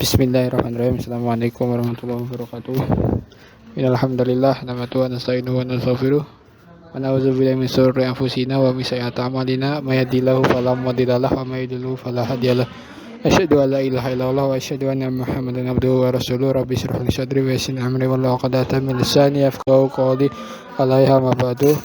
Bismillahirrahmanirrahim. Assalamualaikum warahmatullahi wabarakatuh. Innalhamdalillah nahmaduhu wa nasta'inuhu wa nastaghfiruh wa na'udzu billahi min shururi anfusina wa min sayyiati a'malina may yahdihillahu fala mudilla lahu wa may yudlil fala hadiya lahu. Asyhadu an la ilaha illallah wa asyhadu anna Muhammadan abduhu wa rasuluh. Rabbi shrah li sadri wa yassir li amri wahlul 'uqdatam min lisani yafqahu qawli. Alaiha ma ba'du.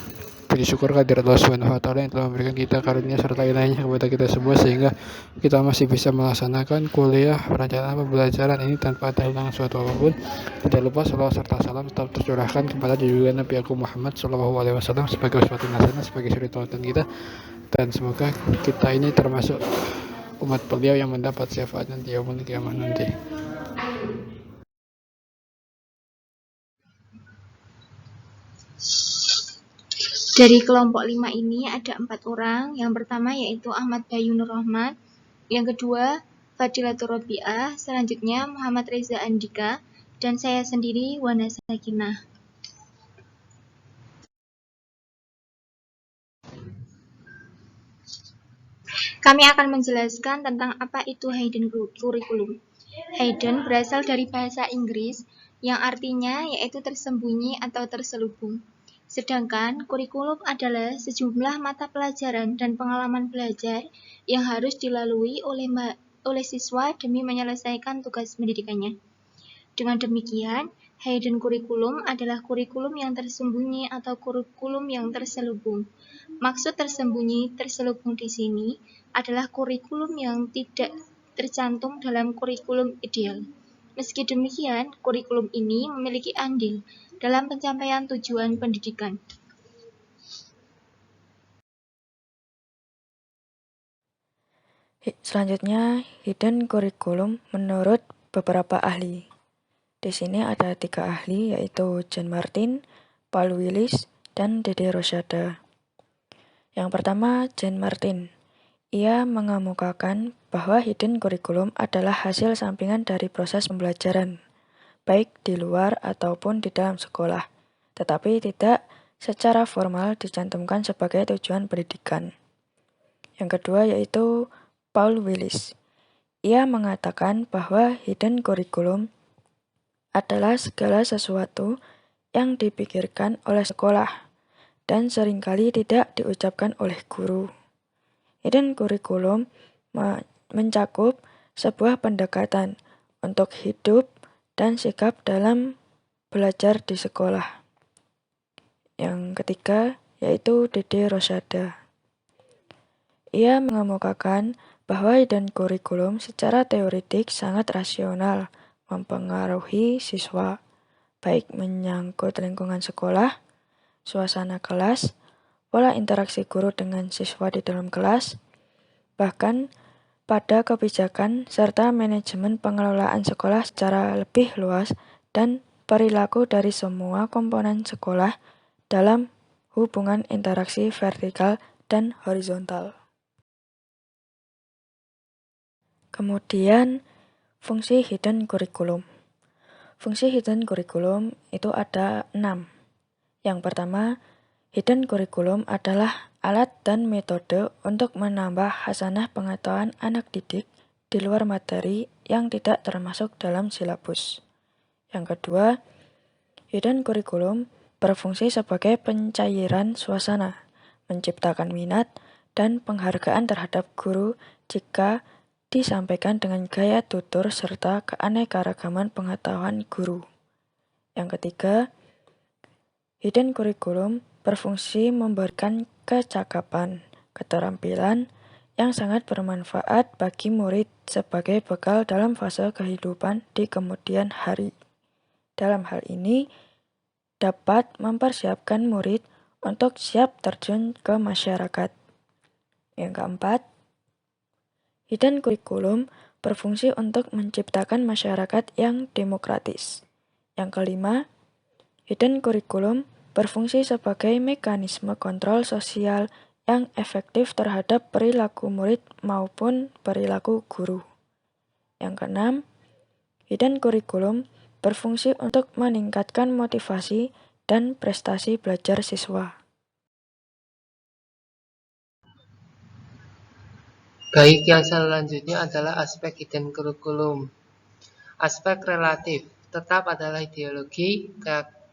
Puji syukur kehadirat Allah Subhanahu wa taala yang telah memberikan kita karunia serta ilahnya kepada kita semua sehingga kita masih bisa melaksanakan kuliah perencanaan pembelajaran ini tanpa ada hilang suatu apapun. Tidak lupa salawat serta salam tetap tercurahkan kepada junjungan Nabi Agung Muhammad SAW sebagai uswatun hasanah, sebagai suri tauladan kita, dan semoga kita ini termasuk umat beliau yang mendapat syafaat nanti yaumul qiyamah nanti. Dari kelompok 5 ini ada 4 orang. Yang pertama yaitu Ahmad Bayu Nur Rahmat, yang kedua Fadilatur Robiah, selanjutnya Muhammad Reza Andika, dan saya sendiri Wana Sakinah. Kami akan menjelaskan tentang apa itu Hidden Curriculum. Hidden berasal dari bahasa Inggris yang artinya yaitu tersembunyi atau terselubung. Sedangkan kurikulum adalah sejumlah mata pelajaran dan pengalaman belajar yang harus dilalui oleh siswa demi menyelesaikan tugas pendidikannya. Dengan demikian, hidden kurikulum adalah kurikulum yang tersembunyi atau kurikulum yang terselubung. Maksud tersembunyi, terselubung di sini adalah kurikulum yang tidak tercantum dalam kurikulum ideal. Meski demikian, kurikulum ini memiliki andil dalam pencapaian tujuan pendidikan. Selanjutnya, hidden curriculum menurut beberapa ahli. Di sini ada 3 ahli, yaitu John Martin, Paul Willis, dan Dede Rosada. Yang pertama, John Martin. Ia mengemukakan bahwa hidden curriculum adalah hasil sampingan dari proses pembelajaran, baik di luar ataupun di dalam sekolah, tetapi tidak secara formal dicantumkan sebagai tujuan pendidikan. Yang kedua yaitu Paul Willis. Ia mengatakan bahwa hidden curriculum adalah segala sesuatu yang dipikirkan oleh sekolah dan seringkali tidak diucapkan oleh guru. Hidden curriculum mencakup sebuah pendekatan untuk hidup dan sikap dalam belajar di sekolah. Yang ketiga yaitu Dede Rosada. Ia mengemukakan bahwa hidden curriculum secara teoretik sangat rasional mempengaruhi siswa, baik menyangkut lingkungan sekolah, suasana kelas, pola interaksi guru dengan siswa di dalam kelas, bahkan pada kebijakan serta manajemen pengelolaan sekolah secara lebih luas dan perilaku dari semua komponen sekolah dalam hubungan interaksi vertikal dan horizontal. Kemudian, fungsi hidden curriculum. Fungsi hidden curriculum itu ada 6. Yang pertama, hidden curriculum adalah alat dan metode untuk menambah hasanah pengetahuan anak didik di luar materi yang tidak termasuk dalam silabus. Yang kedua, hidden curriculum berfungsi sebagai pencairan suasana, menciptakan minat dan penghargaan terhadap guru jika disampaikan dengan gaya tutur serta keanekaragaman pengetahuan guru. Yang ketiga, hidden curriculum berfungsi memberikan kecakapan, keterampilan yang sangat bermanfaat bagi murid sebagai bekal dalam fase kehidupan di kemudian hari. Dalam hal ini, dapat mempersiapkan murid untuk siap terjun ke masyarakat. Yang keempat, hidden curriculum berfungsi untuk menciptakan masyarakat yang demokratis. Yang kelima, hidden curriculum berfungsi sebagai mekanisme kontrol sosial yang efektif terhadap perilaku murid maupun perilaku guru. Yang keenam, hidden curriculum berfungsi untuk meningkatkan motivasi dan prestasi belajar siswa. Baik, yang selanjutnya adalah aspek hidden curriculum. Aspek relatif tetap adalah ideologi,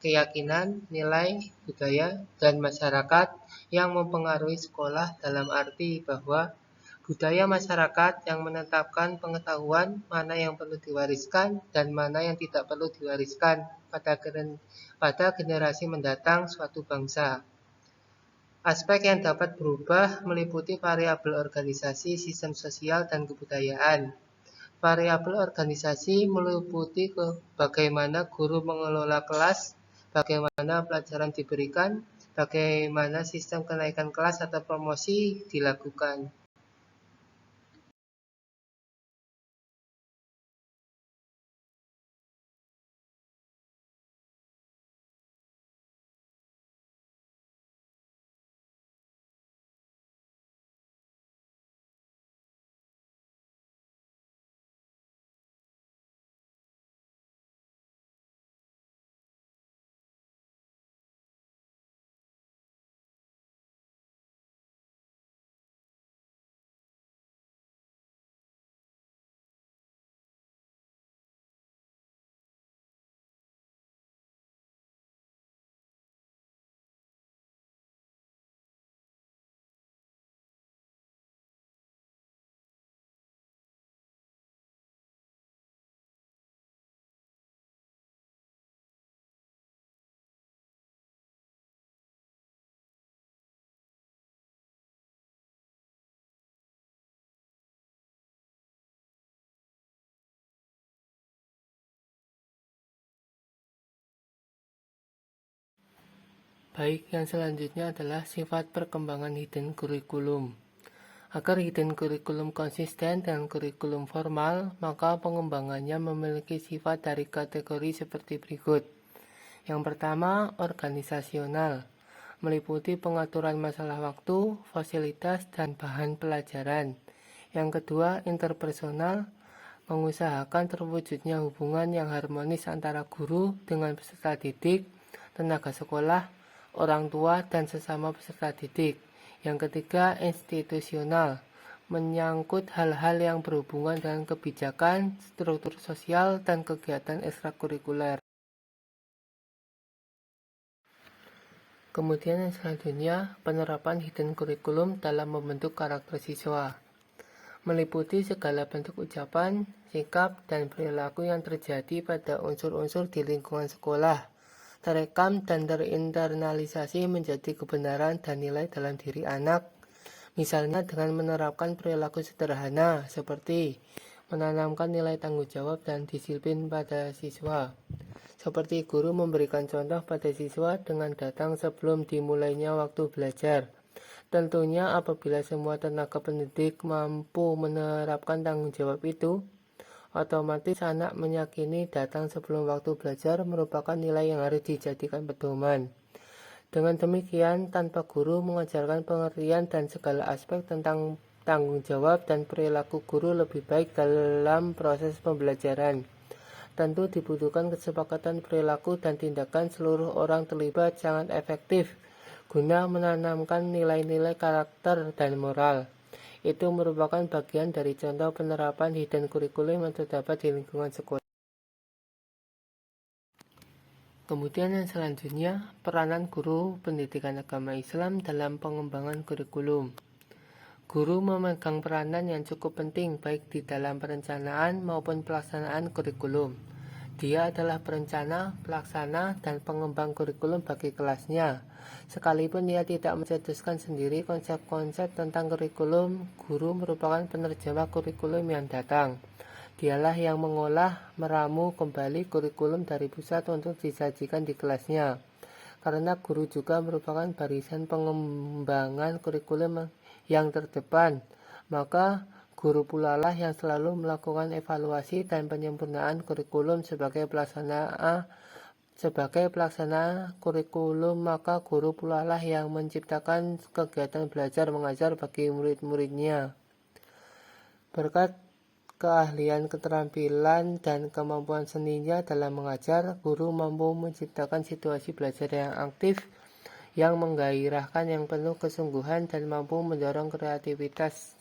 keyakinan, nilai, budaya, dan masyarakat yang mempengaruhi sekolah dalam arti bahwa budaya masyarakat yang menetapkan pengetahuan mana yang perlu diwariskan dan mana yang tidak perlu diwariskan pada generasi mendatang suatu bangsa. Aspek yang dapat berubah meliputi variabel organisasi, sistem sosial, dan kebudayaan. Variabel organisasi meliputi bagaimana guru mengelola kelas, bagaimana pelajaran diberikan, bagaimana sistem kenaikan kelas atau promosi dilakukan. Baik, yang selanjutnya adalah sifat perkembangan hidden curriculum. Agar hidden curriculum konsisten dengan kurikulum formal, maka pengembangannya memiliki sifat dari kategori seperti berikut. Yang pertama, organisasional, meliputi pengaturan masalah waktu, fasilitas, dan bahan pelajaran. Yang kedua, interpersonal, mengusahakan terwujudnya hubungan yang harmonis antara guru dengan peserta didik, tenaga sekolah, orang tua, dan sesama peserta didik. Yang ketiga, institusional, menyangkut hal-hal yang berhubungan dengan kebijakan, struktur sosial, dan kegiatan ekstrakurikuler. Kemudian yang selanjutnya, penerapan hidden curriculum dalam membentuk karakter siswa, meliputi segala bentuk ucapan, sikap, dan perilaku yang terjadi pada unsur-unsur di lingkungan sekolah, terekam dan terinternalisasi menjadi kebenaran dan nilai dalam diri anak. Misalnya dengan menerapkan perilaku sederhana seperti menanamkan nilai tanggung jawab dan disiplin pada siswa. Seperti guru memberikan contoh pada siswa dengan datang sebelum dimulainya waktu belajar. Tentunya apabila semua tenaga pendidik mampu menerapkan tanggung jawab itu, otomatis anak meyakini datang sebelum waktu belajar merupakan nilai yang harus dijadikan pedoman. Dengan demikian, tanpa guru mengajarkan pengertian dan segala aspek tentang tanggung jawab dan perilaku guru lebih baik dalam proses pembelajaran. Tentu dibutuhkan kesepakatan perilaku dan tindakan seluruh orang terlibat sangat efektif guna menanamkan nilai-nilai karakter dan moral. Itu merupakan bagian dari contoh penerapan hidden curriculum yang terdapat di lingkungan sekolah. Kemudian yang selanjutnya, peranan guru pendidikan agama Islam dalam pengembangan kurikulum. Guru memegang peranan yang cukup penting baik di dalam perencanaan maupun pelaksanaan kurikulum. Dia adalah perencana, pelaksana, dan pengembang kurikulum bagi kelasnya. Sekalipun dia tidak mencetuskan sendiri konsep-konsep tentang kurikulum, guru merupakan penerjemah kurikulum yang datang. Dialah yang mengolah, meramu kembali kurikulum dari pusat untuk disajikan di kelasnya. Karena guru juga merupakan barisan pengembangan kurikulum yang terdepan, maka guru pula lah yang selalu melakukan evaluasi dan penyempurnaan kurikulum sebagai pelaksana kurikulum, maka guru pula lah yang menciptakan kegiatan belajar mengajar bagi murid-muridnya. Berkat keahlian, keterampilan, dan kemampuan seninya dalam mengajar, guru mampu menciptakan situasi belajar yang aktif, yang menggairahkan, yang penuh kesungguhan, dan mampu mendorong kreativitas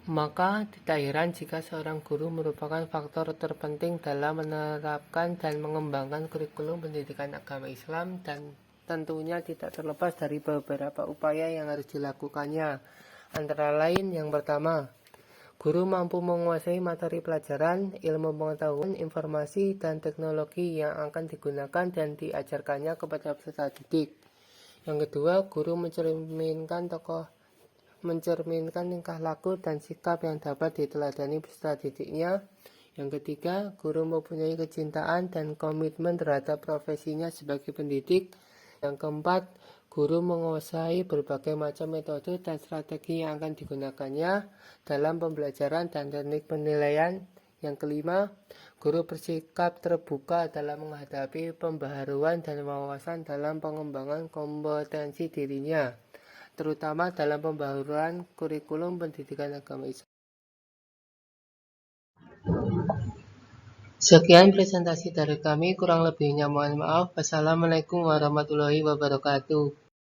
Maka tidak heran jika seorang guru merupakan faktor terpenting dalam menerapkan dan mengembangkan kurikulum pendidikan agama Islam, dan tentunya tidak terlepas dari beberapa upaya yang harus dilakukannya. Antara lain, yang pertama, guru mampu menguasai materi pelajaran, ilmu pengetahuan, informasi, dan teknologi yang akan digunakan dan diajarkannya kepada peserta didik. Yang kedua, guru mencerminkan tingkah laku dan sikap yang dapat diteladani peserta didiknya. Yang ketiga, guru mempunyai kecintaan dan komitmen terhadap profesinya sebagai pendidik. Yang keempat, guru menguasai berbagai macam metode dan strategi yang akan digunakannya dalam pembelajaran dan teknik penilaian. Yang kelima, guru bersikap terbuka dalam menghadapi pembaharuan dan wawasan dalam pengembangan kompetensi dirinya, terutama dalam pembaharuan kurikulum pendidikan agama Islam. Sekian presentasi dari kami, kurang lebihnya mohon maaf. Wassalamualaikum warahmatullahi wabarakatuh.